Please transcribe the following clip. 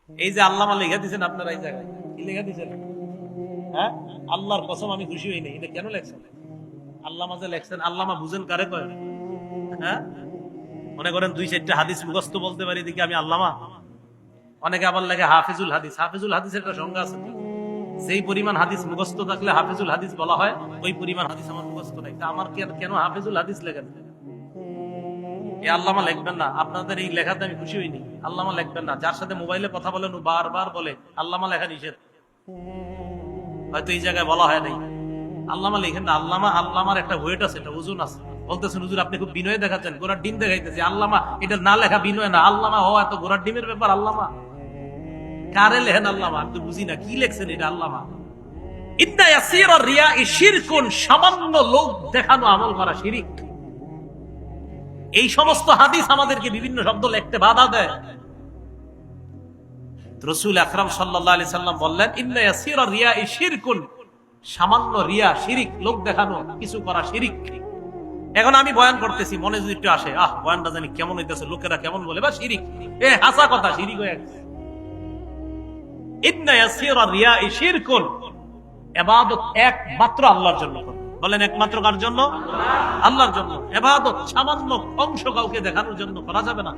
এই যে আল্লামা লেখা দিচ্ছেন আপনারা এই জায়গায়, কি লেখা দিচ্ছেন? হ্যাঁ, আল্লাহর কসম আমি খুশি হই নাই। এটা কেন লেখছেন? আল্লামা যে লেখছেন, আল্লামা বুঝেন কারে কয়? হ্যাঁ, মনে করেন 2-4টা হাদিস মুখস্থ বলতে পারি দেখি আমি আল্লামা। অনেকে আবার লেখে হাফিজুল হাদিস। হাফিজুল হাদিসের একটা সংজ্ঞা আছে, যেই পরিমাণ হাদিস মুখস্থ থাকলে হাফিজুল হাদিস বলা হয়, ওই পরিমাণ হাদিস আমার মুখস্থ নাই। তা আমার কেন হাফিজুল হাদিস লেখেন? এই আল্লামা লিখবেন না। আপনাদের এই লেখাতে আমি খুশি হইনি। আল্লামা লিখবেন না। যার সাথে মোবাইলে কথা বলেন ও বারবার বলে আল্লামা লেখা নিষেধ, হয়তো এই জায়গায় বলা হয় নাই। আল্লামা লিখেন না। আল্লামার একটা ওয়েট আছে, একটা ওজন আছে। বলতেছেন হুজুর আপনি খুব বিনয় দেখাচ্ছেন, গোড়ার ডিম দেখাইতেছি। আল্লামা এটা না লেখা বিনয় না। আল্লামা হওয়া এত গোড়ার ডিমের ব্যাপার? আল্লামা কারে লেখেন আল্লামা? আমি তো বুঝি না কি লেখছেন এটা আল্লামা। ইন্না ইয়াসিরা রিয়াই শিরকুন, সামান্য লোক দেখানো আমল করা শিরিক। এই সমস্ত হাদিস আমাদেরকে বিভিন্ন শব্দ লিখতে বাধা দেয়। রাসূল আকরাম সাল্লাল্লাহু আলাইহি সাল্লাম বললেন, ইন্না ইয়াসিরা রিয়াই শিরকুন, সামান্য রিয়া শিরিক, লোক দেখানো কিছু করা শিরিক। এখন আমি বয়ান করতেছি, মনে যদি একটু আসে, বয়ানটা জানি কেমন হইতেছে, লোকেরা কেমন বলে, বা শিরিক, হাসা কথা, শিরিক হয়ে গেছে। ইন্না ইয়াসিরা রিয়াই শিরকুন, ইবাদত একমাত্র আল্লাহর জন্য করবে। বলেন একমাত্র কার জন্য? আল্লাহর জন্য। ইবাদত সামান্য অংশ কাউকে দেখানোর জন্য করা যাবে না।